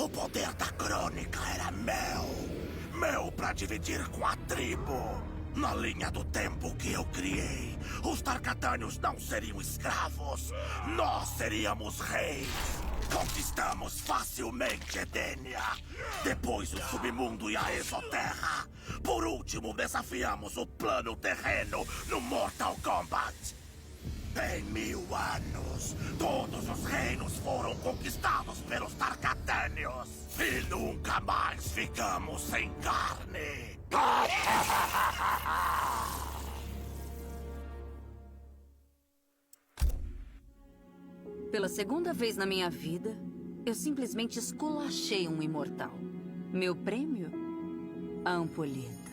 O poder da crônica era meu. Meu pra dividir com a tribo. Na linha do tempo que eu criei, os Tarkatânios não seriam escravos. Nós seríamos reis. Conquistamos facilmente Edenia. Depois o submundo e a exoterra. Por último, desafiamos o plano terreno no Mortal Kombat. Em 1000 anos, todos os reinos foram conquistados pelos Tarkatânios. E nunca mais ficamos sem carne. Pela segunda vez na minha vida, eu simplesmente esculachei um imortal. Meu prêmio? A ampulheta.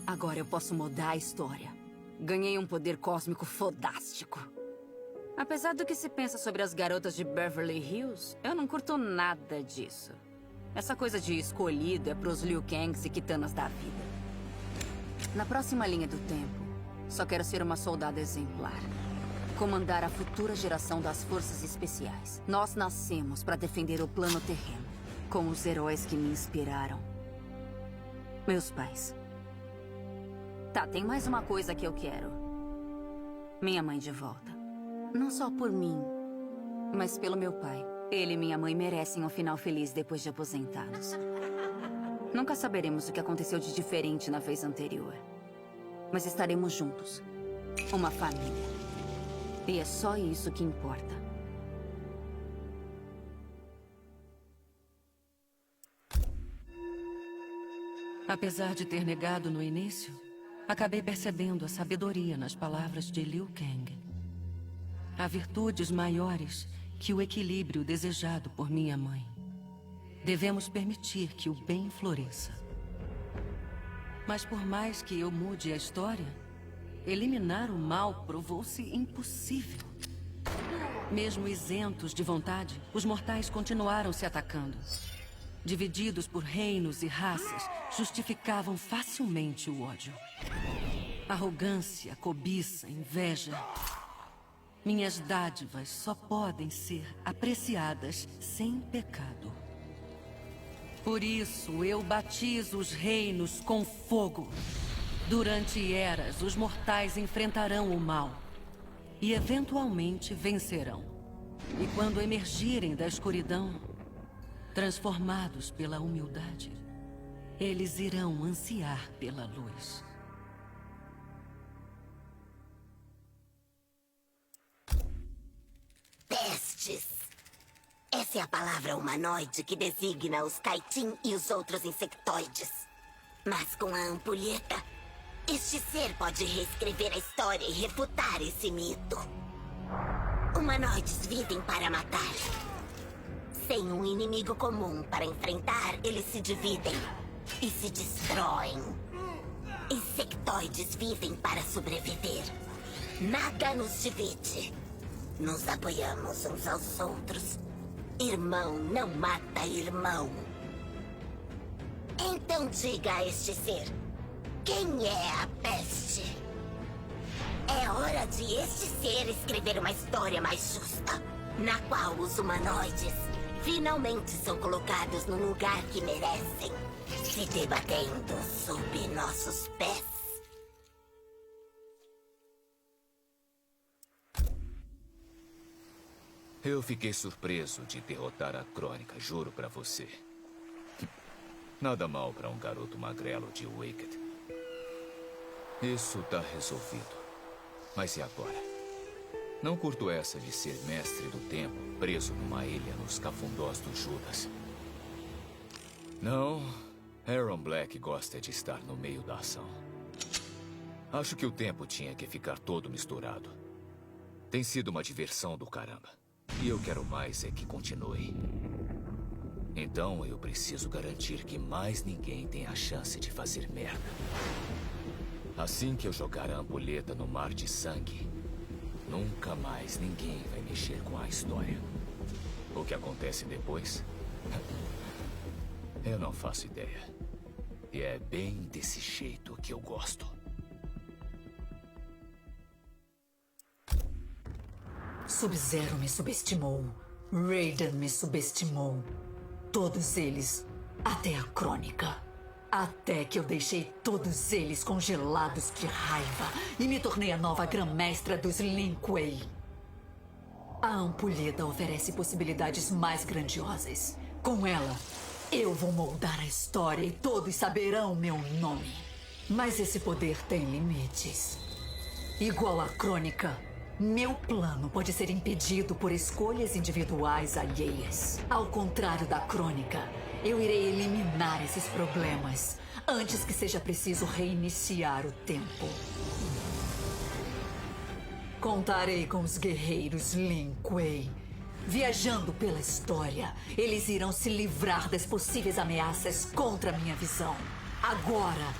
Agora eu posso mudar a história. Ganhei um poder cósmico fodástico. Apesar do que se pensa sobre as garotas de Beverly Hills, eu não curto nada disso. Essa coisa de escolhido é pros Liu Kangs e Kitanas da vida. Na próxima linha do tempo, só quero ser uma soldada exemplar. Comandar a futura geração das forças especiais. Nós nascemos para defender o plano terreno, com os heróis que me inspiraram. Meus pais. Tá, tem mais uma coisa que eu quero. Minha mãe de volta. Não só por mim, mas pelo meu pai. Ele e minha mãe merecem um final feliz depois de aposentados. Nunca saberemos o que aconteceu de diferente na vez anterior. Mas estaremos juntos. Uma família. E é só isso que importa. Apesar de ter negado no início, acabei percebendo a sabedoria nas palavras de Liu Kang. Há virtudes maiores que o equilíbrio desejado por minha mãe. Devemos permitir que o bem floresça. Mas por mais que eu mude a história, eliminar o mal provou-se impossível. Mesmo isentos de vontade, os mortais continuaram se atacando. Divididos por reinos e raças, justificavam facilmente o ódio. Arrogância, cobiça, inveja. Minhas dádivas só podem ser apreciadas sem pecado. Por isso, eu batizo os reinos com fogo. Durante eras, os mortais enfrentarão o mal e eventualmente vencerão. E quando emergirem da escuridão, transformados pela humildade, eles irão ansiar pela luz. Pestes. Essa é a palavra humanoide que designa os Kaitin e os outros insectoides. Mas com a ampulheta, este ser pode reescrever a história e refutar esse mito. Humanoides vivem para matar. Sem um inimigo comum para enfrentar, eles se dividem e se destroem. Insectoides vivem para sobreviver. Nada nos divide. Nos apoiamos uns aos outros. Irmão não mata irmão. Então diga a este ser, quem é a peste? É hora de este ser escrever uma história mais justa, na qual os humanoides finalmente são colocados no lugar que merecem, se debatendo sob nossos pés. Eu fiquei surpreso de derrotar a Crônica, juro pra você. Nada mal pra um garoto magrelo de Wicked. Isso tá resolvido. Mas e agora? Não curto essa de ser mestre do tempo, preso numa ilha nos cafundós do Judas. Não, Aaron Black gosta de estar no meio da ação. Acho que o tempo tinha que ficar todo misturado. Tem sido uma diversão do caramba. E eu quero mais é que continue. Então eu preciso garantir que mais ninguém tenha a chance de fazer merda. Assim que eu jogar a ampulheta no mar de sangue, nunca mais ninguém vai mexer com a história. O que acontece depois? Eu não faço ideia. E é bem desse jeito que eu gosto. Sub-Zero me subestimou. Raiden me subestimou. todos eles, até a Crônica. Até que eu deixei todos eles congelados de raiva e me tornei a nova grã-mestra dos Lin Kuei. A ampulheta oferece possibilidades mais grandiosas. Com ela, eu vou moldar a história e todos saberão meu nome. Mas esse poder tem limites. Igual à Crônica, meu plano pode ser impedido por escolhas individuais alheias. Ao contrário da Crônica, eu irei eliminar esses problemas antes que seja preciso reiniciar o tempo. Contarei com os guerreiros Lin Kuei. Viajando pela história, eles irão se livrar das possíveis ameaças contra a minha visão. Agora,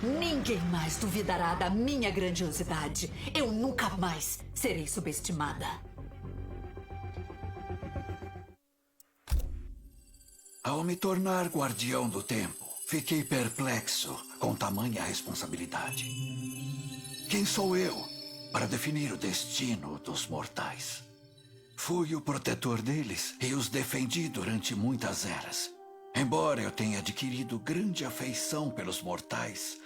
ninguém mais duvidará da minha grandiosidade. Eu nunca mais serei subestimada. Ao me tornar guardião do tempo, fiquei perplexo com tamanha responsabilidade. Quem sou eu para definir o destino dos mortais? Fui o protetor deles e os defendi durante muitas eras. Embora eu tenha adquirido grande afeição pelos mortais,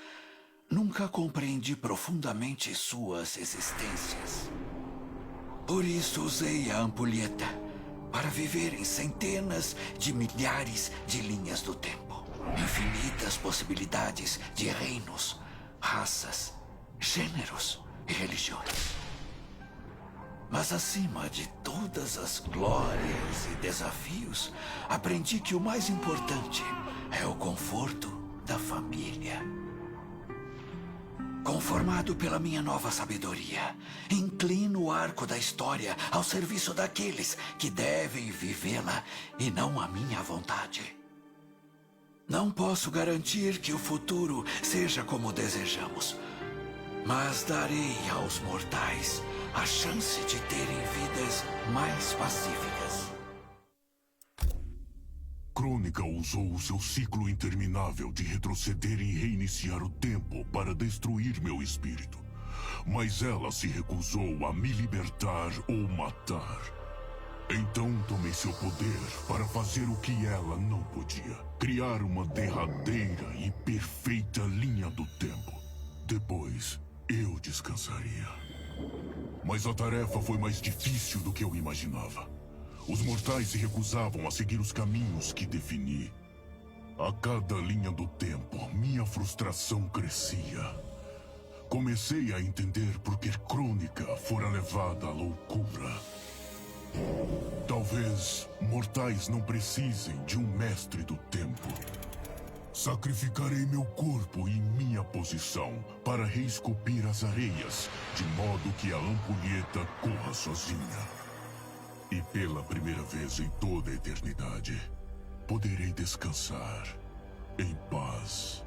nunca compreendi profundamente suas existências. Por isso usei a ampulheta para viver em centenas de milhares de linhas do tempo. Infinitas possibilidades de reinos, raças, gêneros e religiões. Mas acima de todas as glórias e desafios, aprendi que o mais importante é o conforto da família. Conformado pela minha nova sabedoria, inclino o arco da história ao serviço daqueles que devem vivê-la e não a minha vontade. Não posso garantir que o futuro seja como desejamos, mas darei aos mortais a chance de terem vidas mais pacíficas. Crônica usou o seu ciclo interminável de retroceder e reiniciar o tempo para destruir meu espírito. Mas ela se recusou a me libertar ou matar. Então tomei seu poder para fazer o que ela não podia. Criar uma derradeira e perfeita linha do tempo. Depois, eu descansaria. Mas a tarefa foi mais difícil do que eu imaginava. Os mortais se recusavam a seguir os caminhos que defini. A cada linha do tempo, minha frustração crescia. Comecei a entender por que Crônica fora levada à loucura. Talvez mortais não precisem de um mestre do tempo. Sacrificarei meu corpo e minha posição para reesculpir as areias, de modo que a ampulheta corra sozinha. E pela primeira vez em toda a eternidade, poderei descansar em paz.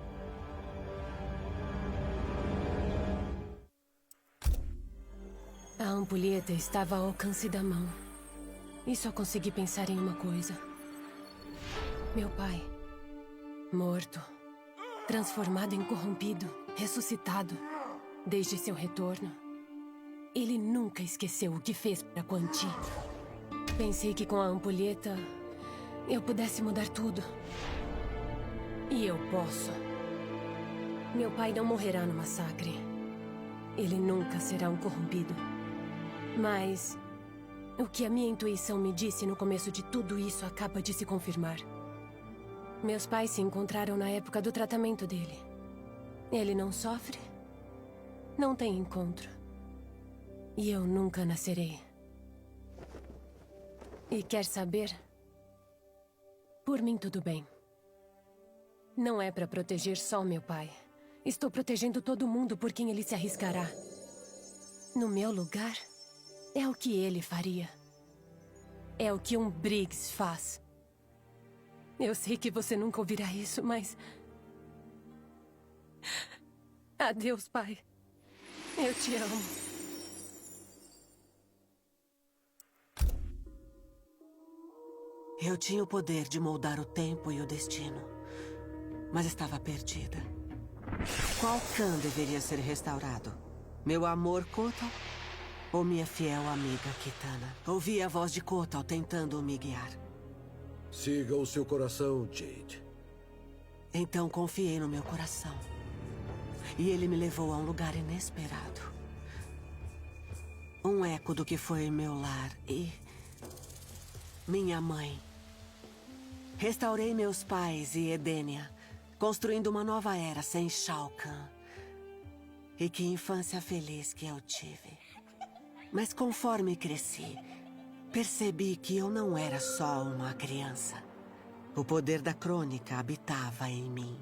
A ampulheta estava ao alcance da mão. E só consegui pensar em uma coisa. Meu pai, morto, transformado em corrompido, ressuscitado. Desde seu retorno, ele nunca esqueceu o que fez para Quan Chi. Pensei que com a ampulheta eu pudesse mudar tudo. E eu posso. Meu pai não morrerá no massacre. Ele nunca será um corrompido. Mas o que a minha intuição me disse no começo de tudo isso acaba de se confirmar. Meus pais se encontraram na época do tratamento dele. Ele não sofre, não tem encontro. E eu nunca nascerei. E quer saber? Por mim, tudo bem. Não é para proteger só meu pai. Estou protegendo todo mundo por quem ele se arriscará. No meu lugar, é o que ele faria. É o que um Briggs faz. Eu sei que você nunca ouvirá isso, mas... Adeus, pai. Eu te amo. Eu tinha o poder de moldar o tempo e o destino, mas estava perdida. Qual Khan deveria ser restaurado? Meu amor Kotal ou minha fiel amiga Kitana? Ouvi a voz de Kotal tentando me guiar. Siga o seu coração, Jade. Então confiei no meu coração. E ele me levou a um lugar inesperado. Um eco do que foi meu lar e... minha mãe. Restaurei meus pais e Edenia, construindo uma nova era sem Shao Kahn. E que infância feliz que eu tive. Mas conforme cresci, percebi que eu não era só uma criança. O poder da crônica habitava em mim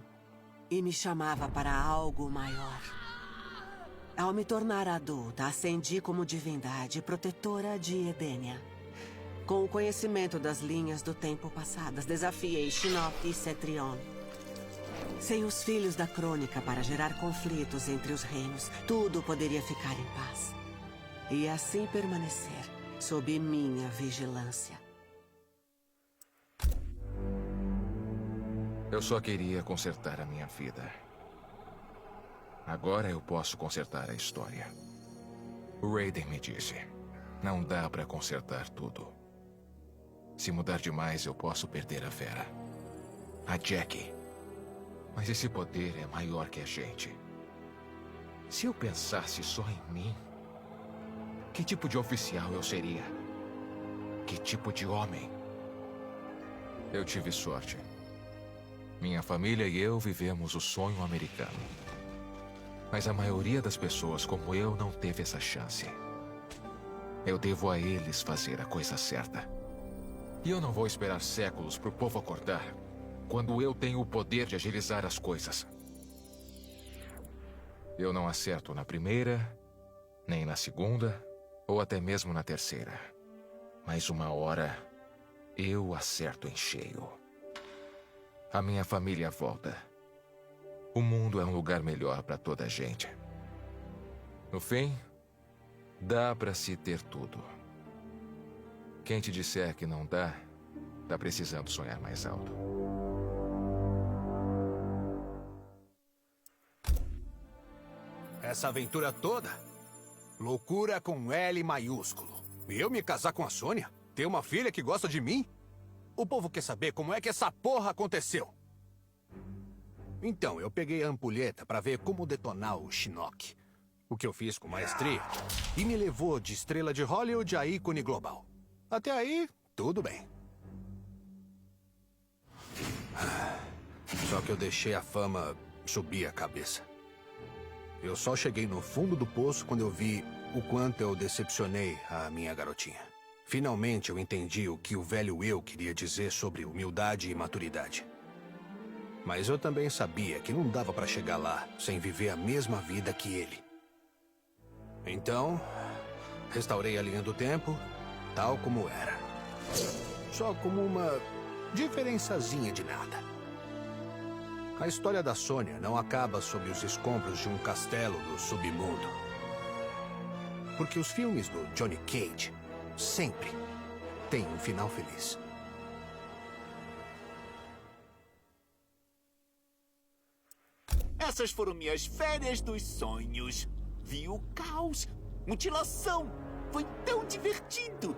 e me chamava para algo maior. Ao me tornar adulta, ascendi como divindade protetora de Edenia. Com o conhecimento das linhas do tempo passadas, desafiei Shinnok e Cetrion. Sem os filhos da crônica para gerar conflitos entre os reinos, tudo poderia ficar em paz. E assim permanecer, sob minha vigilância. Eu só queria consertar a minha vida. Agora eu posso consertar a história. O Raiden me disse, não dá pra consertar tudo. Se mudar demais, eu posso perder a Fera. A Jackie. Mas esse poder é maior que a gente. Se eu pensasse só em mim, que tipo de oficial eu seria? Que tipo de homem? Eu tive sorte. Minha família e eu vivemos o sonho americano. Mas a maioria das pessoas como eu não teve essa chance. Eu devo a eles fazer a coisa certa. E eu não vou esperar séculos para o povo acordar, quando eu tenho o poder de agilizar as coisas. Eu não acerto na primeira, nem na segunda, ou até mesmo na terceira. Mas uma hora, eu acerto em cheio. A minha família volta. O mundo é um lugar melhor para toda a gente. No fim, dá para se ter tudo. Quem te disser que não dá, tá precisando sonhar mais alto. Essa aventura toda? Loucura com L maiúsculo. E eu me casar com a Sônia? Ter uma filha que gosta de mim? O povo quer saber como é que essa porra aconteceu. Então, eu peguei a ampulheta pra ver como detonar o Shinnok. O que eu fiz com maestria. E me levou de estrela de Hollywood a ícone global. Até aí, tudo bem. Só que eu deixei a fama subir a cabeça. Eu só cheguei no fundo do poço quando eu vi o quanto eu decepcionei a minha garotinha. Finalmente eu entendi o que o velho eu queria dizer sobre humildade e maturidade. Mas eu também sabia que não dava pra chegar lá sem viver a mesma vida que ele. Então, restaurei a linha do tempo, tal como era. Só como uma diferençazinha de nada. A história da Sônia não acaba sob os escombros de um castelo do submundo. Porque os filmes do Johnny Cage sempre têm um final feliz. Essas foram minhas férias dos sonhos. Vi o caos, mutilação. Foi tão divertido.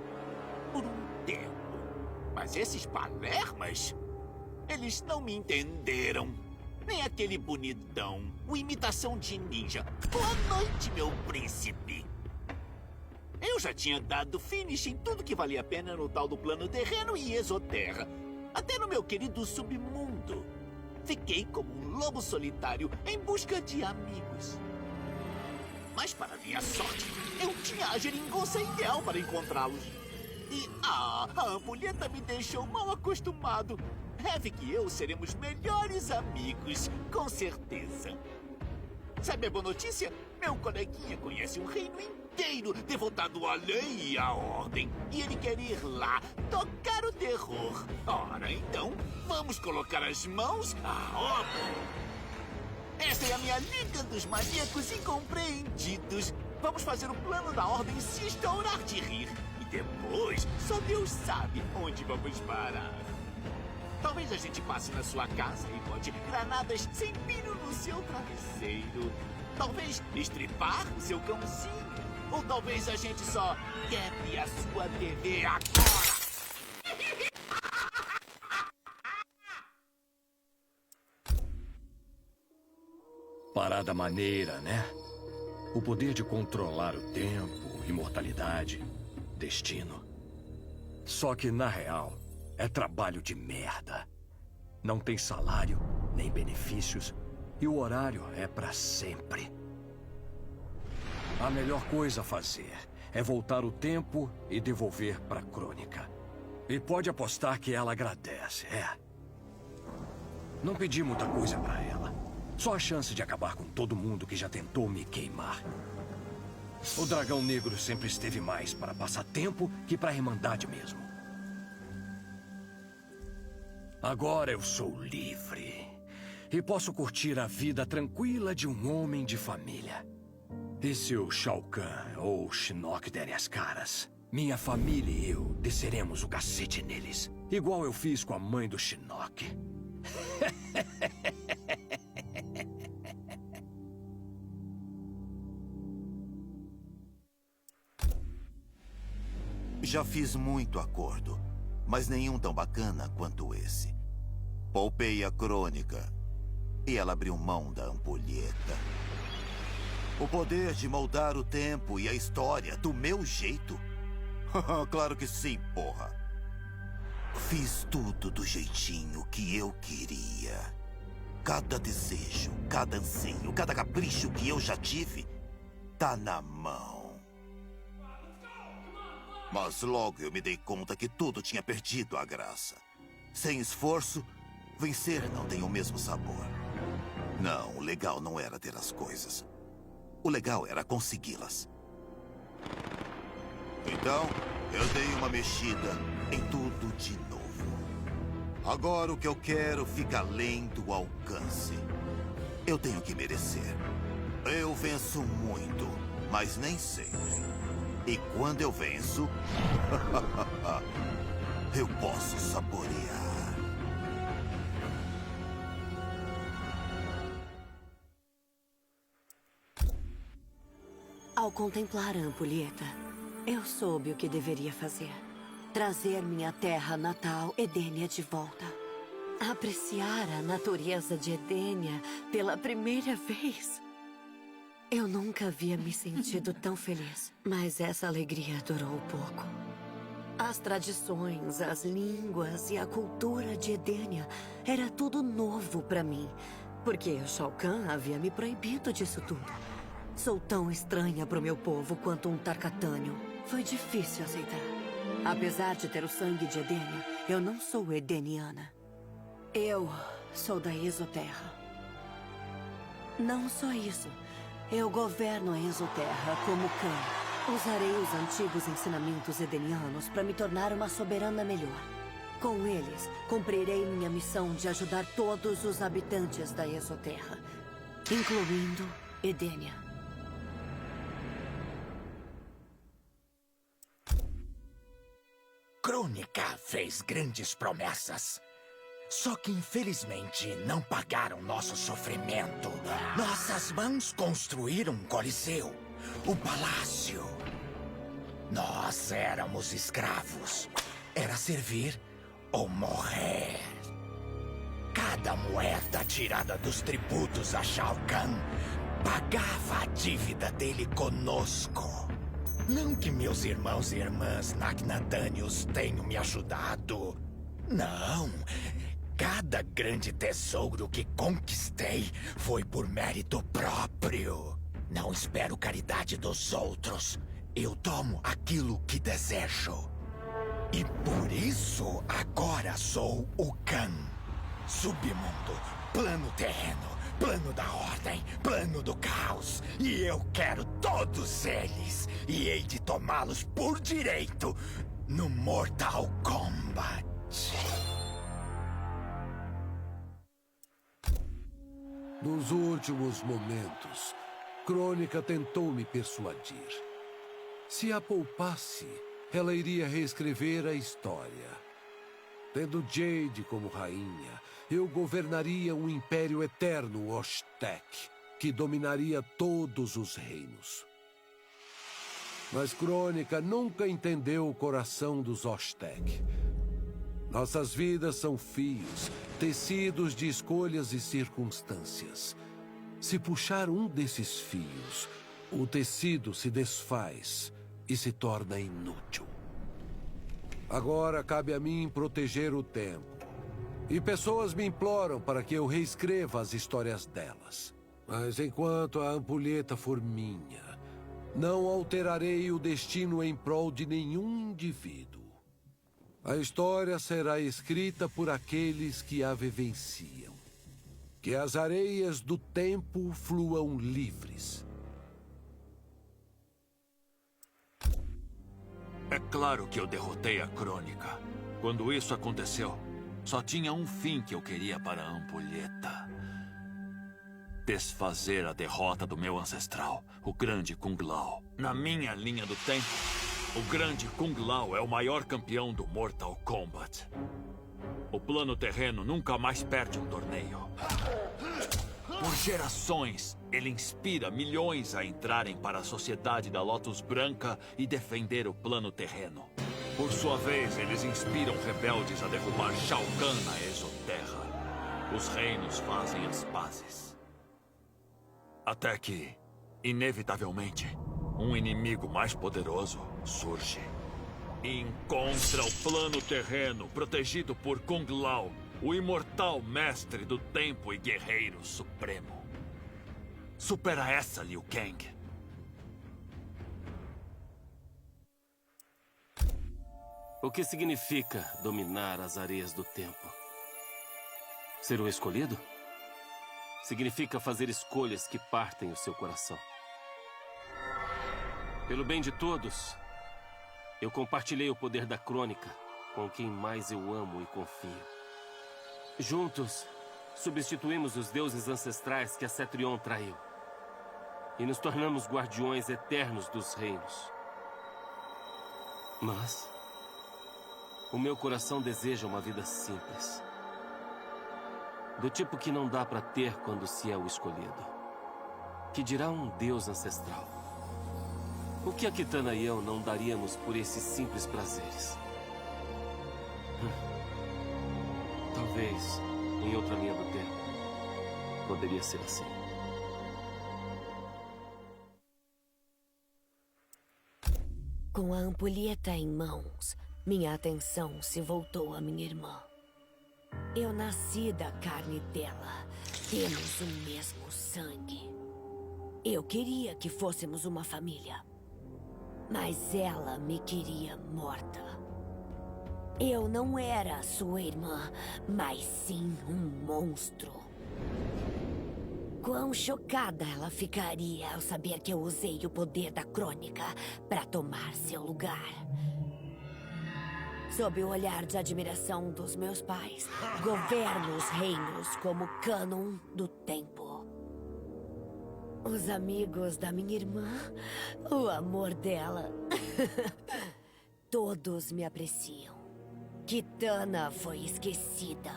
Por um tempo. Mas esses palermas, eles não me entenderam. Nem aquele bonitão, o imitação de ninja. Boa noite, meu príncipe. Eu já tinha dado finish em tudo que valia a pena no tal do plano terreno e exoterra. Até no meu querido submundo. Fiquei como um lobo solitário em busca de amigos. Mas para minha sorte, eu tinha a geringonça ideal para encontrá-los. E a ampulheta me deixou mal acostumado. Havoc e eu seremos melhores amigos, com certeza. Sabe a boa notícia? Meu coleguinha conhece um reino inteiro devotado à lei e à ordem. E ele quer ir lá tocar o terror. Ora, então, vamos colocar as mãos à obra. Esta é a minha Liga dos Maníacos Incompreendidos. Vamos fazer o plano da ordem se estourar de rir. E depois, só Deus sabe onde vamos parar. Talvez a gente passe na sua casa e bote granadas sem pino no seu travesseiro. Talvez estripar o seu cãozinho. Ou talvez a gente só quebre a sua TV agora. Parada maneira, né? O poder de controlar o tempo, imortalidade, destino. Só que, na real, é trabalho de merda. Não tem salário, nem benefícios, e o horário é pra sempre. A melhor coisa a fazer é voltar o tempo e devolver pra Crônica. E pode apostar que ela agradece, Não pedi muita coisa pra ela. Só a chance de acabar com todo mundo que já tentou me queimar. O Dragão Negro sempre esteve mais para passar tempo que para a Irmandade mesmo. Agora eu sou livre. E posso curtir a vida tranquila de um homem de família. E se o Shao Kahn ou o Shinnok derem as caras, minha família e eu desceremos o cacete neles. Igual eu fiz com a mãe do Shinnok. Já fiz muito acordo, mas nenhum tão bacana quanto esse. Poupei a Crônica e ela abriu mão da ampulheta. O poder de moldar o tempo e a história do meu jeito? Claro que sim, porra. Fiz tudo do jeitinho que eu queria. Cada desejo, cada anseio, cada capricho que eu já tive, tá na mão. Mas logo eu me dei conta que tudo tinha perdido a graça. Sem esforço, vencer não tem o mesmo sabor. Não, o legal não era ter as coisas. O legal era consegui-las. Então, eu dei uma mexida em tudo de novo. Agora o que eu quero fica além do alcance. Eu tenho que merecer. Eu venço muito, mas nem sempre. E quando eu venço, eu posso saborear. Ao contemplar a ampulheta, eu soube o que deveria fazer. Trazer minha terra natal, Edenia, de volta. Apreciar a natureza de Edenia pela primeira vez. Eu nunca havia me sentido tão feliz, mas essa alegria durou pouco. As tradições, as línguas e a cultura de Edenia era tudo novo para mim, porque o Shao Kahn havia me proibido disso tudo. Sou tão estranha para o meu povo quanto um Tarkatânio. Foi difícil aceitar. Apesar de ter o sangue de Edenia, eu não sou edeniana. Eu sou da Exoterra. Não só isso. Eu governo a Exoterra como Kahn. Usarei os antigos ensinamentos edenianos para me tornar uma soberana melhor. Com eles, cumprirei minha missão de ajudar todos os habitantes da Exoterra, incluindo Edenia. Crônica fez grandes promessas. Só que, infelizmente, não pagaram nosso sofrimento. Nossas mãos construíram um coliseu, um palácio. Nós éramos escravos. Era servir ou morrer. Cada moeda tirada dos tributos a Shao Kahn pagava a dívida dele conosco. Não que meus irmãos e irmãs Nagnatânios tenham me ajudado. Não. Cada grande tesouro que conquistei foi por mérito próprio. Não espero caridade dos outros. Eu tomo aquilo que desejo. E por isso agora sou o Kahn. Submundo, plano terreno, plano da ordem, plano do caos. E eu quero todos eles. E hei de tomá-los por direito no Mortal Kombat. Nos últimos momentos, Crônica tentou me persuadir. Se a poupasse, ela iria reescrever a história. Tendo Jade como rainha, eu governaria um império eterno Osh-Tekk, que dominaria todos os reinos. Mas Crônica nunca entendeu o coração dos Osh-Tekk. Nossas vidas são fios, tecidos de escolhas e circunstâncias. Se puxar um desses fios, o tecido se desfaz e se torna inútil. Agora cabe a mim proteger o tempo. E pessoas me imploram para que eu reescreva as histórias delas. Mas enquanto a ampulheta for minha, não alterarei o destino em prol de nenhum indivíduo. A história será escrita por aqueles que a vivenciam. Que as areias do tempo fluam livres. É claro que eu derrotei a Crônica. Quando isso aconteceu, só tinha um fim que eu queria para a ampulheta. Desfazer a derrota do meu ancestral, o Grande Kung Lao. Na minha linha do tempo, o Grande Kung Lao é o maior campeão do Mortal Kombat. O plano terreno nunca mais perde um torneio. Por gerações, ele inspira milhões a entrarem para a sociedade da Lotus Branca e defender o plano terreno. Por sua vez, eles inspiram rebeldes a derrubar Shao Kahn na Exoterra. Os reinos fazem as pazes. Até que, inevitavelmente, um inimigo mais poderoso surge. E encontra o plano terreno protegido por Kung Lao, o imortal mestre do tempo e guerreiro supremo. Supera essa, Liu Kang. O que significa dominar as areias do tempo? Ser o escolhido? Significa fazer escolhas que partem o seu coração. Pelo bem de todos, eu compartilhei o poder da Crônica com quem mais eu amo e confio. Juntos, substituímos os deuses ancestrais que a Cetrion traiu. E nos tornamos guardiões eternos dos reinos. Mas o meu coração deseja uma vida simples. Do tipo que não dá para ter quando se é o escolhido. Que dirá um deus ancestral. O que a Kitana e eu não daríamos por esses simples prazeres? Talvez, em outra linha do tempo, poderia ser assim. Com a ampulheta em mãos, minha atenção se voltou à minha irmã. Eu nasci da carne dela. Temos o mesmo sangue. Eu queria que fôssemos uma família. Mas ela me queria morta. Eu não era sua irmã, mas sim um monstro. Quão chocada ela ficaria ao saber que eu usei o poder da Crônica para tomar seu lugar. Sob o olhar de admiração dos meus pais, governo os reinos como cânon do tempo. Os amigos da minha irmã, o amor dela. Todos me apreciam. Kitana foi esquecida.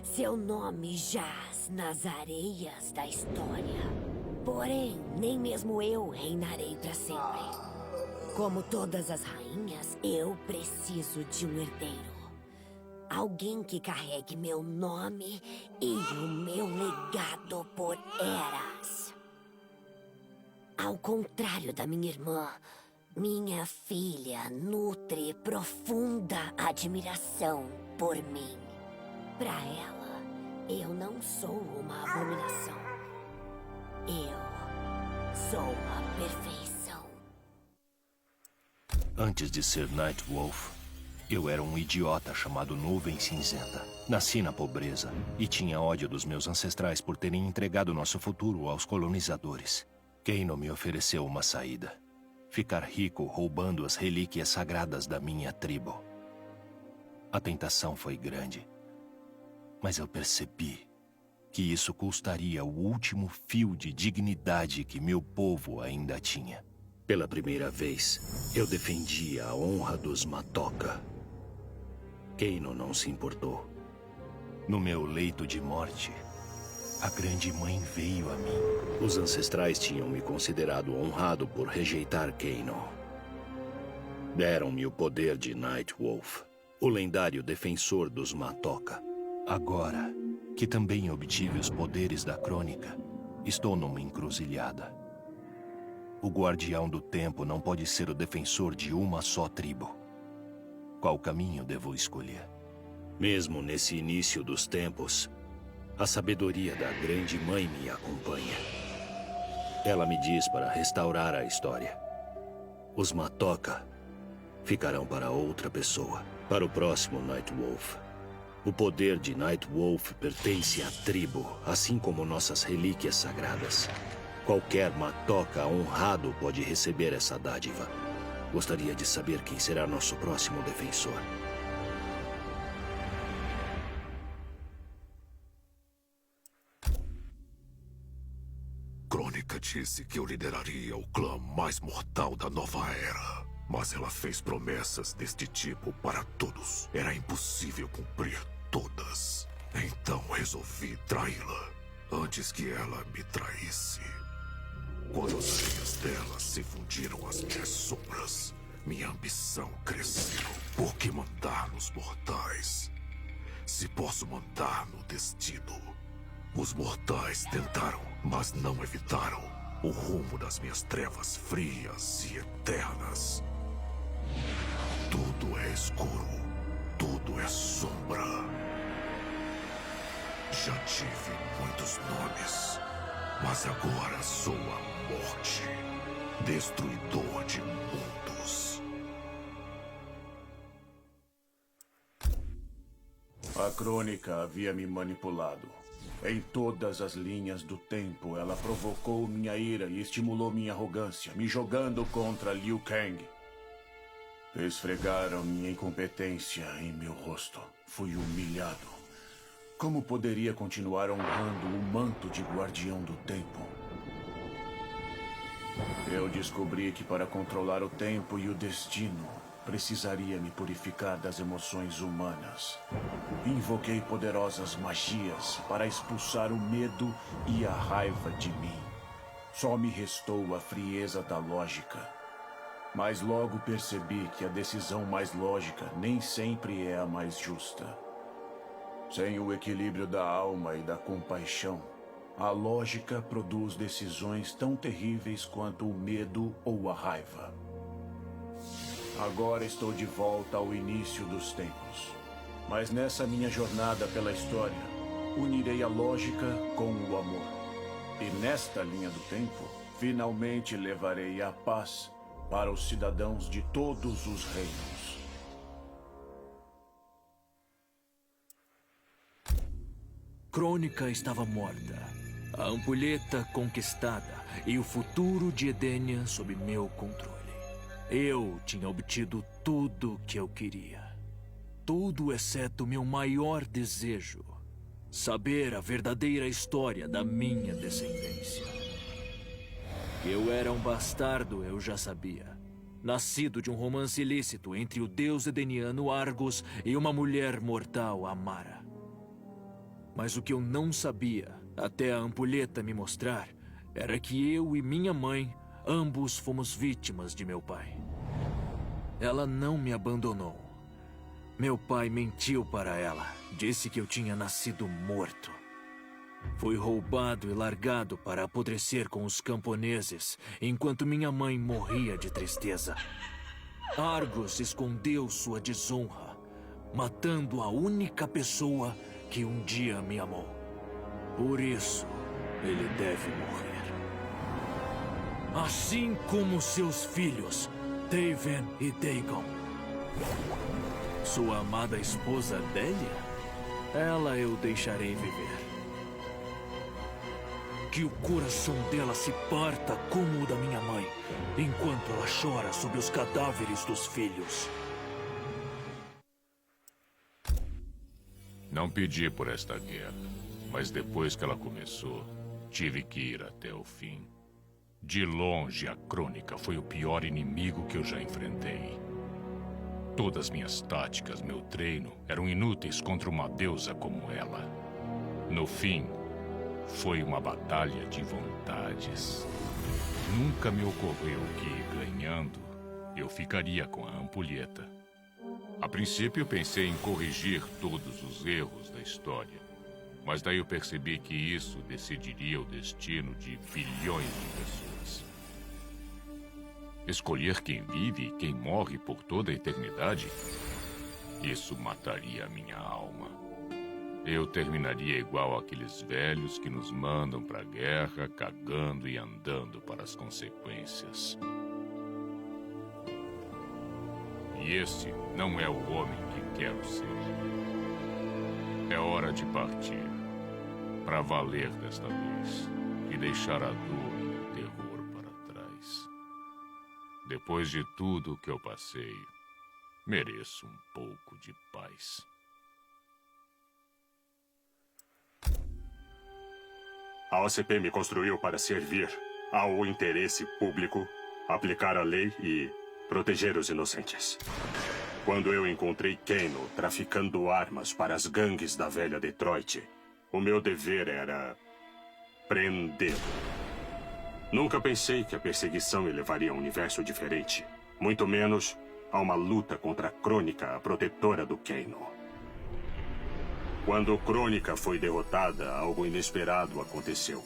Seu nome jaz nas areias da história. Porém, nem mesmo eu reinarei para sempre. Como todas as rainhas, eu preciso de um herdeiro. Alguém que carregue meu nome e o meu legado por eras. Ao contrário da minha irmã, minha filha nutre profunda admiração por mim. Para ela, eu não sou uma abominação. Eu sou a perfeição. Antes de ser Nightwolf, eu era um idiota chamado Nuvem Cinzenta. Nasci na pobreza e tinha ódio dos meus ancestrais por terem entregado nosso futuro aos colonizadores. Kano me ofereceu uma saída. Ficar rico roubando as relíquias sagradas da minha tribo. A tentação foi grande. Mas eu percebi que isso custaria o último fio de dignidade que meu povo ainda tinha. Pela primeira vez, eu defendia a honra dos Matoka. Kano não se importou. No meu leito de morte, a Grande Mãe veio a mim. Os ancestrais tinham me considerado honrado por rejeitar Kano. Deram-me o poder de Nightwolf, o lendário defensor dos Matoka. Agora que também obtive os poderes da Crônica, Estou numa encruzilhada. O guardião do tempo não pode ser o defensor de uma só tribo. Qual caminho devo escolher? Mesmo nesse início dos tempos, a sabedoria da Grande Mãe me acompanha. Ela me diz para restaurar a história. Os Matoka ficarão para outra pessoa, para o próximo Nightwolf. O poder de Nightwolf pertence à tribo, assim como nossas relíquias sagradas. Qualquer Matoka honrado pode receber essa dádiva. Gostaria de saber quem será nosso próximo defensor. Crônica disse que eu lideraria o clã mais mortal da nova era. Mas ela fez promessas deste tipo para todos. Era impossível cumprir todas. Então resolvi traí-la antes que ela me traísse. Quando as areias dela se fundiram às minhas sombras, minha ambição cresceu. Por que mandar nos mortais? Se posso mandar no destino. Os mortais tentaram, mas não evitaram o rumo das minhas trevas frias e eternas. Tudo é escuro, tudo é sombra. Já tive muitos nomes, mas agora sou a morte, destruidor de mundos. A Crônica havia me manipulado. Em todas as linhas do tempo, ela provocou minha ira e estimulou minha arrogância, me jogando contra Liu Kang. Esfregaram minha incompetência em meu rosto. Fui humilhado. Como poderia continuar honrando o manto de guardião do tempo? Eu descobri que para controlar o tempo e o destino, precisaria me purificar das emoções humanas. Invoquei poderosas magias para expulsar o medo e a raiva de mim. Só me restou a frieza da lógica. Mas logo percebi que a decisão mais lógica nem sempre é a mais justa. Sem o equilíbrio da alma e da compaixão, a lógica produz decisões tão terríveis quanto o medo ou a raiva. Agora estou de volta ao início dos tempos. Mas nessa minha jornada pela história, unirei a lógica com o amor. E nesta linha do tempo, finalmente levarei a paz para os cidadãos de todos os reinos. Crônica estava morta, a ampulheta conquistada e o futuro de Edenia sob meu controle. Eu tinha obtido tudo o que eu queria. Tudo exceto meu maior desejo: saber a verdadeira história da minha descendência. Que eu era um bastardo, eu já sabia. Nascido de um romance ilícito entre o deus edeniano Argus e uma mulher mortal, Amara. Mas o que eu não sabia, até a ampulheta me mostrar, era que eu e minha mãe, ambos fomos vítimas de meu pai. Ela não me abandonou. Meu pai mentiu para ela, disse que eu tinha nascido morto. Fui roubado e largado para apodrecer com os camponeses, enquanto minha mãe morria de tristeza. Argus escondeu sua desonra, matando a única pessoa que um dia me amou. Por isso, ele deve morrer. Assim como seus filhos, Taven e Dagon. Sua amada esposa Delia? Ela eu deixarei viver. Que o coração dela se parta como o da minha mãe, enquanto ela chora sobre os cadáveres dos filhos. Não pedi por esta guerra, mas depois que ela começou, tive que ir até o fim. De longe, a Crônica foi o pior inimigo que eu já enfrentei. Todas minhas táticas, meu treino, eram inúteis contra uma deusa como ela. No fim, foi uma batalha de vontades. Nunca me ocorreu que, ganhando, eu ficaria com a ampulheta. A princípio, pensei em corrigir todos os erros da história. Mas daí eu percebi que isso decidiria o destino de bilhões de pessoas. Escolher quem vive e quem morre por toda a eternidade, isso mataria a minha alma. Eu terminaria igual aqueles velhos que nos mandam pra guerra, cagando e andando para as consequências. E esse não é o homem que quero ser. É hora de partir. Pra valer desta vez. E deixar a dor e o terror para trás. Depois de tudo que eu passei, mereço um pouco de paz. A OCP me construiu para servir ao interesse público, aplicar a lei e proteger os inocentes. Quando eu encontrei Kano traficando armas para as gangues da velha Detroit, o meu dever era prendê-lo. Nunca pensei que a perseguição me levaria a um universo diferente, muito menos a uma luta contra a Crônica, a protetora do Kano. Quando Crônica foi derrotada, algo inesperado aconteceu.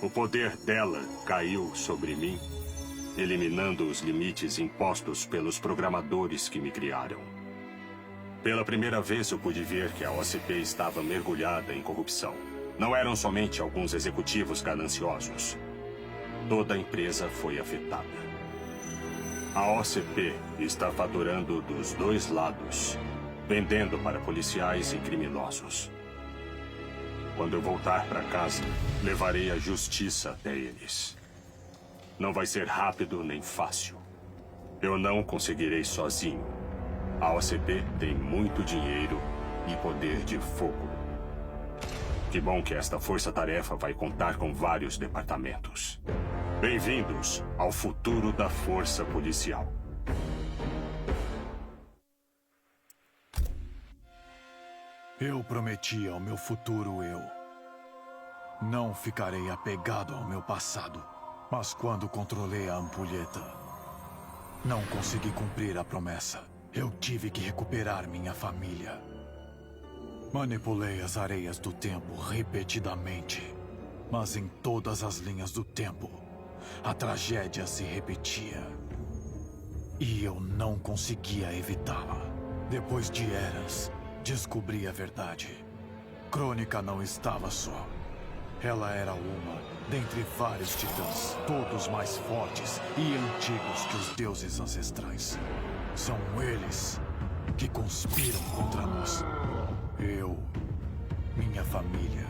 O poder dela caiu sobre mim, eliminando os limites impostos pelos programadores que me criaram. Pela primeira vez eu pude ver que a OCP estava mergulhada em corrupção. Não eram somente alguns executivos gananciosos. Toda a empresa foi afetada. A OCP está faturando dos dois lados, vendendo para policiais e criminosos. Quando eu voltar para casa, levarei a justiça até eles. Não vai ser rápido nem fácil. Eu não conseguirei sozinho. A OCP tem muito dinheiro e poder de fogo. Que bom que esta força-tarefa vai contar com vários departamentos. Bem-vindos ao futuro da força policial. Eu prometi ao meu futuro eu. Não ficarei apegado ao meu passado. Mas quando controlei a ampulheta, não consegui cumprir a promessa. Eu tive que recuperar minha família. Manipulei as areias do tempo repetidamente. Mas em todas as linhas do tempo, a tragédia se repetia. E eu não conseguia evitá-la. Depois de eras, descobri a verdade. Crônica não estava só. Ela era uma dentre vários titãs, todos mais fortes e antigos que os deuses ancestrais. São eles que conspiram contra nós. Eu, minha família,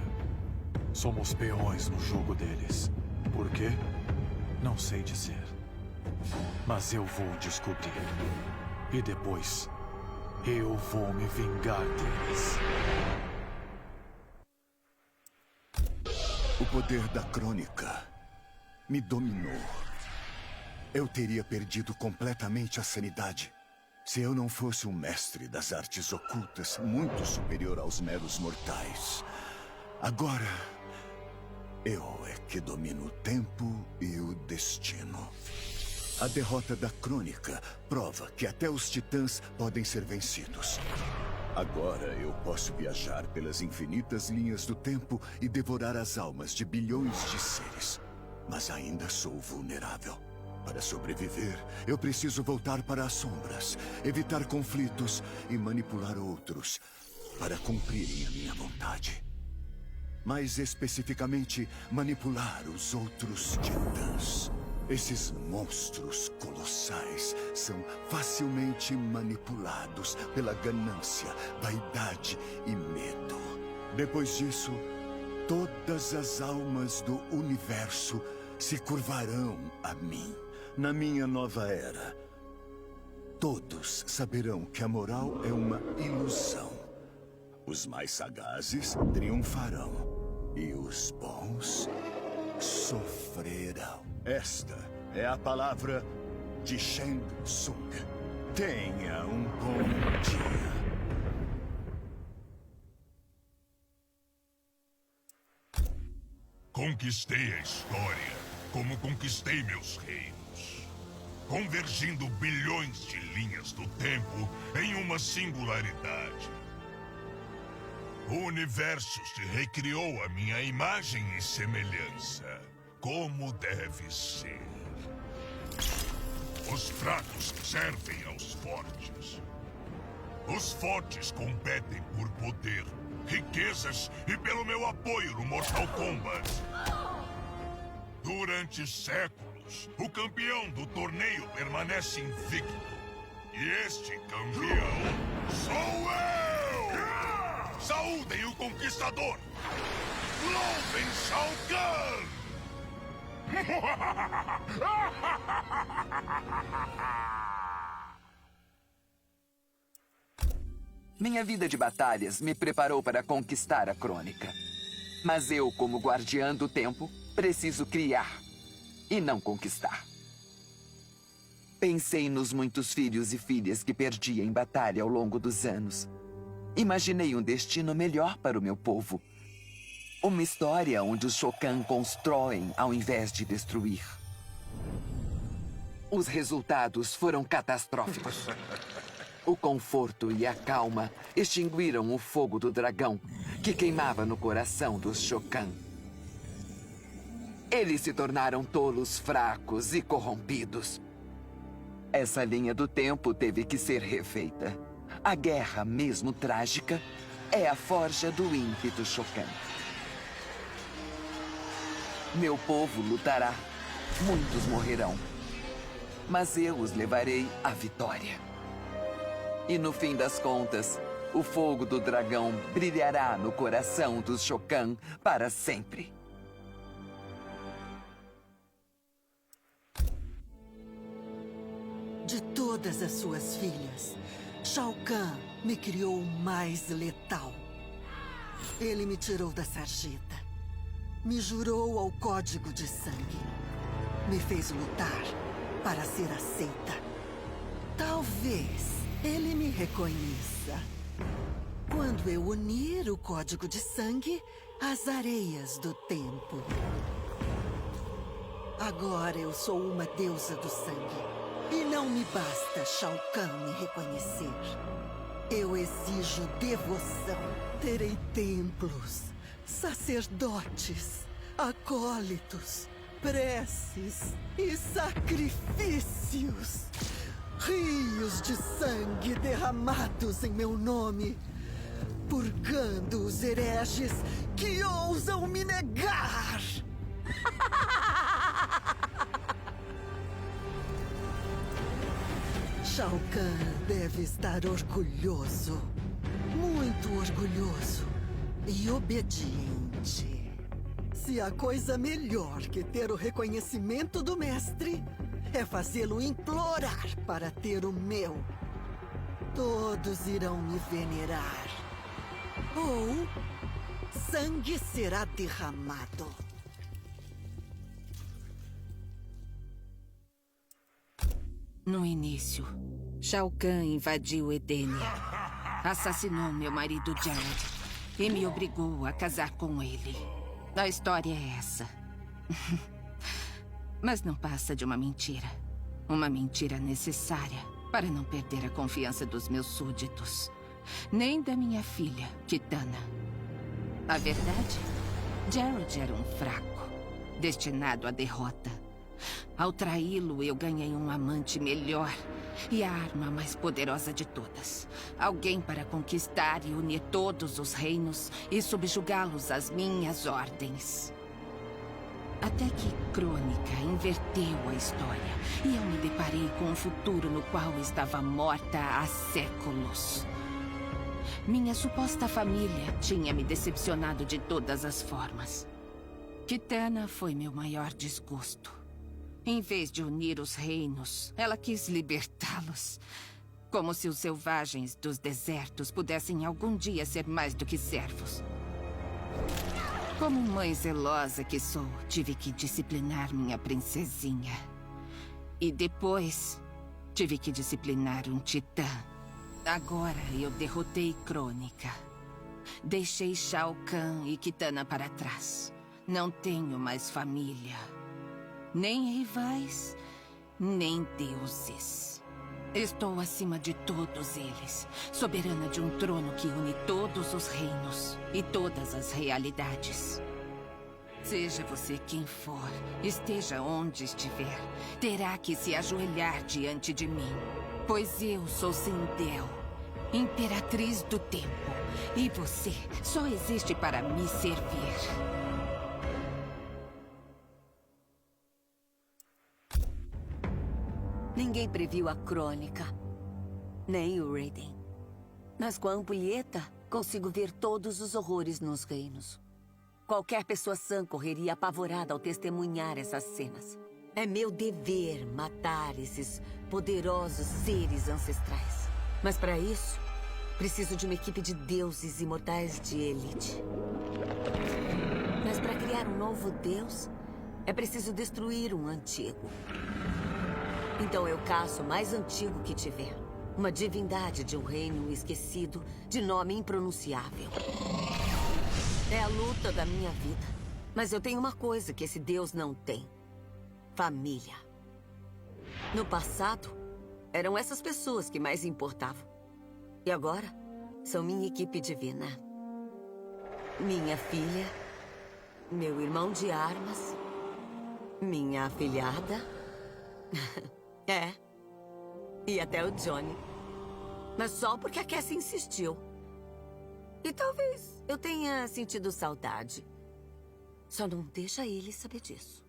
somos peões no jogo deles. Por quê? Não sei dizer. Mas eu vou descobrir. E depois, eu vou me vingar deles. O poder da Crônica me dominou. Eu teria perdido completamente a sanidade se eu não fosse um mestre das artes ocultas muito superior aos meros mortais. Agora, eu é que domino o tempo e o destino. A derrota da Crônica prova que até os titãs podem ser vencidos. Agora eu posso viajar pelas infinitas linhas do tempo e devorar as almas de bilhões de seres. Mas ainda sou vulnerável. Para sobreviver, eu preciso voltar para as sombras, evitar conflitos e manipular outros para cumprirem a minha vontade. Mais especificamente, manipular os outros titãs. Esses monstros colossais são facilmente manipulados pela ganância, vaidade e medo. Depois disso, todas as almas do universo se curvarão a mim. Na minha nova era, todos saberão que a moral é uma ilusão. Os mais sagazes triunfarão e os bons sofrerão. Esta é a palavra de Shang Tsung. Tenha um bom dia. Conquistei a história como conquistei meus reinos, convergindo bilhões de linhas do tempo em uma singularidade. O universo se recriou à minha imagem e semelhança, como deve ser. Os fracos servem aos fortes. Os fortes competem por poder, riquezas e pelo meu apoio no Mortal Kombat. Durante séculos, o campeão do torneio permanece invicto. E este campeão sou eu! Saúdem o conquistador! Louvem Shao Kahn! Minha vida de batalhas me preparou para conquistar a Crônica. Mas eu, como guardiã do tempo, preciso criar e não conquistar. Pensei nos muitos filhos e filhas que perdi em batalha ao longo dos anos. Imaginei um destino melhor para o meu povo. Uma história onde os Shokan constroem ao invés de destruir. Os resultados foram catastróficos. O conforto e a calma extinguiram o fogo do dragão que queimava no coração dos Shokan. Eles se tornaram tolos, fracos e corrompidos. Essa linha do tempo teve que ser refeita. A guerra, mesmo trágica, é a forja do ímpeto Shokan. Meu povo lutará. Muitos morrerão. Mas eu os levarei à vitória. E no fim das contas, o fogo do dragão brilhará no coração dos Shokan para sempre. De todas as suas filhas, Shao Kahn me criou o mais letal. Ele me tirou da sarjeta. Me jurou ao código de sangue. Me fez lutar para ser aceita. Talvez ele me reconheça quando eu unir o código de sangue às areias do tempo. Agora eu sou uma deusa do sangue. E não me basta Shao Kahn me reconhecer. Eu exijo devoção. Terei templos, sacerdotes, acólitos, preces e sacrifícios. Rios de sangue derramados em meu nome, purgando os hereges que ousam me negar. Shao Kahn deve estar orgulhoso, muito orgulhoso e obediente. Se há coisa melhor que ter o reconhecimento do mestre, é fazê-lo implorar para ter o meu. Todos irão me venerar. Ou sangue será derramado. No início, Shao Kahn invadiu Edenia. Assassinou meu marido Jared e me obrigou a casar com ele. A história é essa. Mas não passa de uma mentira. Uma mentira necessária para não perder a confiança dos meus súditos. Nem da minha filha, Kitana. A verdade? Jared era um fraco, destinado à derrota. Ao traí-lo, eu ganhei um amante melhor e a arma mais poderosa de todas. Alguém para conquistar e unir todos os reinos e subjugá-los às minhas ordens. Até que Crônica inverteu a história e eu me deparei com um futuro no qual estava morta há séculos. Minha suposta família tinha me decepcionado de todas as formas. Kitana foi meu maior desgosto. Em vez de unir os reinos, ela quis libertá-los. Como se os selvagens dos desertos pudessem algum dia ser mais do que servos. Como mãe zelosa que sou, tive que disciplinar minha princesinha. E depois, tive que disciplinar um titã. Agora eu derrotei Crônica. Deixei Shao Kahn e Kitana para trás. Não tenho mais família. Nem rivais, nem deuses. Estou acima de todos eles, soberana de um trono que une todos os reinos e todas as realidades. Seja você quem for, esteja onde estiver, terá que se ajoelhar diante de mim, pois eu sou Sindel, Imperatriz do Tempo, e você só existe para me servir. Ninguém previu a Crônica, nem o Raiden. Mas com a ampulheta, consigo ver todos os horrores nos reinos. Qualquer pessoa sã correria apavorada ao testemunhar essas cenas. É meu dever matar esses poderosos seres ancestrais. Mas para isso, preciso de uma equipe de deuses imortais de elite. Mas para criar um novo deus, é preciso destruir um antigo. Então eu caço o mais antigo que tiver. Uma divindade de um reino esquecido, de nome impronunciável. É a luta da minha vida. Mas eu tenho uma coisa que esse deus não tem. Família. No passado, eram essas pessoas que mais importavam. E agora, são minha equipe divina. Minha filha, meu irmão de armas, minha afilhada... E até o Johnny. Mas só porque a Cassie insistiu. E talvez eu tenha sentido saudade. Só não deixa ele saber disso.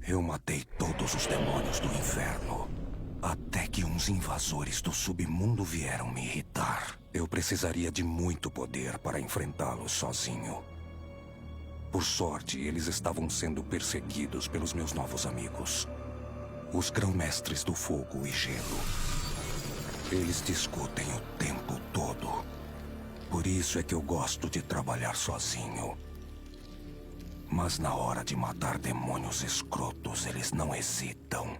Eu matei todos os demônios do inferno. Até que uns invasores do submundo vieram me irritar. Eu precisaria de muito poder para enfrentá-los sozinho. Por sorte, eles estavam sendo perseguidos pelos meus novos amigos. Os grão-mestres do fogo e gelo. Eles discutem o tempo todo. Por isso é que eu gosto de trabalhar sozinho. Mas na hora de matar demônios escrotos, eles não hesitam.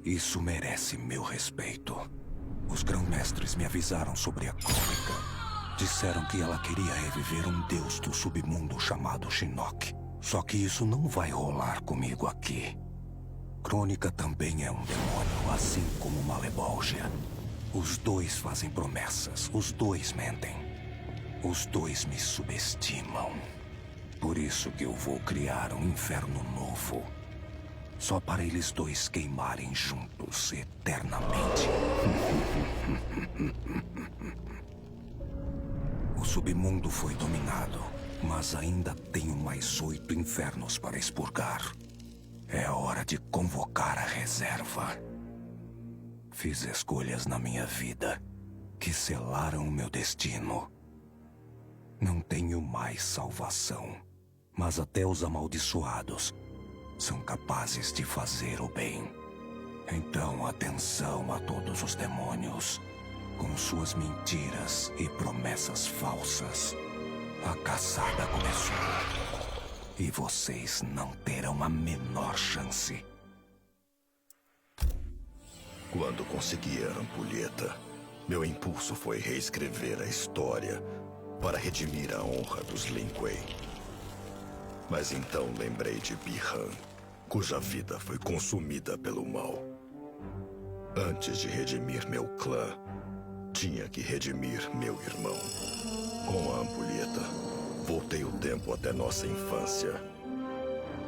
Isso merece meu respeito. Os grão-mestres me avisaram sobre a Crônica. Disseram que ela queria reviver um deus do submundo chamado Shinnok. Só que isso não vai rolar comigo aqui. Crônica também é um demônio, assim como Malebolgia. Os dois fazem promessas, os dois mentem. Os dois me subestimam. Por isso que eu vou criar um inferno novo. Só para eles dois queimarem juntos eternamente. O submundo foi dominado, mas ainda tenho mais 8 infernos para expurgar. É hora de convocar a reserva. Fiz escolhas na minha vida que selaram o meu destino. Não tenho mais salvação, mas até os amaldiçoados são capazes de fazer o bem. Então, atenção a todos os demônios. Com suas mentiras e promessas falsas, a caçada começou. E vocês não terão a menor chance. Quando consegui a ampulheta, meu impulso foi reescrever a história para redimir a honra dos Lin Kuei. Mas então lembrei de Bi-Han, cuja vida foi consumida pelo mal. Antes de redimir meu clã, tinha que redimir meu irmão. Com a ampulheta, voltei o tempo até nossa infância.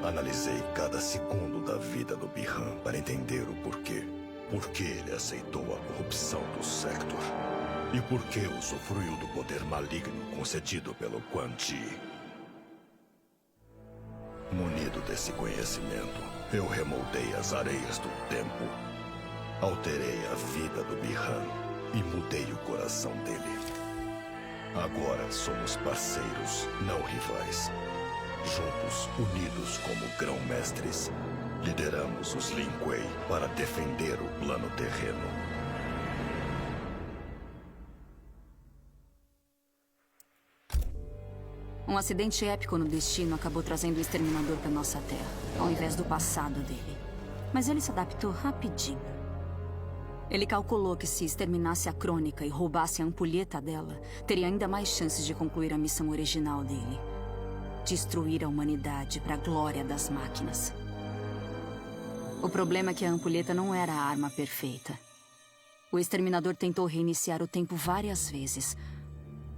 Analisei cada segundo da vida do Bi-Han para entender o porquê. Por que ele aceitou a corrupção do Sector? E por que usufruiu do poder maligno concedido pelo Quan Chi? Munido desse conhecimento, eu remoldei as areias do tempo. Alterei a vida do Bi-Han e mudei o coração dele. Agora somos parceiros, não rivais. Juntos, unidos como grão-mestres, lideramos os Lin Kuei para defender o plano terreno. Um acidente épico no destino acabou trazendo o Exterminador para nossa Terra, ao invés do passado dele. Mas ele se adaptou rapidinho. Ele calculou que se exterminasse a Crônica e roubasse a ampulheta dela, teria ainda mais chances de concluir a missão original dele. Destruir a humanidade para a glória das máquinas. O problema é que a ampulheta não era a arma perfeita. O Exterminador tentou reiniciar o tempo várias vezes,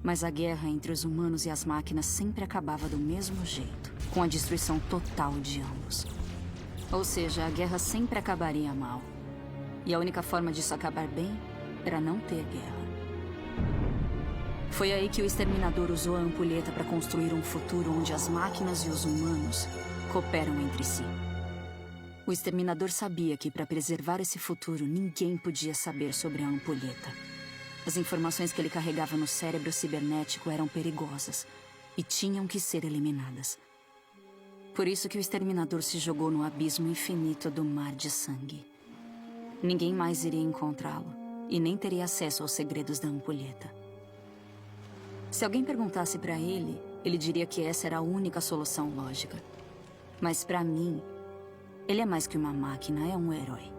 mas a guerra entre os humanos e as máquinas sempre acabava do mesmo jeito, com a destruição total de ambos. Ou seja, a guerra sempre acabaria mal. E a única forma disso acabar bem era não ter guerra. Foi aí que o Exterminador usou a ampulheta para construir um futuro onde as máquinas e os humanos cooperam entre si. O Exterminador sabia que, para preservar esse futuro, ninguém podia saber sobre a ampulheta. As informações que ele carregava no cérebro cibernético eram perigosas e tinham que ser eliminadas. Por isso que o Exterminador se jogou no abismo infinito do mar de sangue. Ninguém mais iria encontrá-lo e nem teria acesso aos segredos da ampulheta. Se alguém perguntasse para ele, ele diria que essa era a única solução lógica. Mas para mim, ele é mais que uma máquina, é um herói.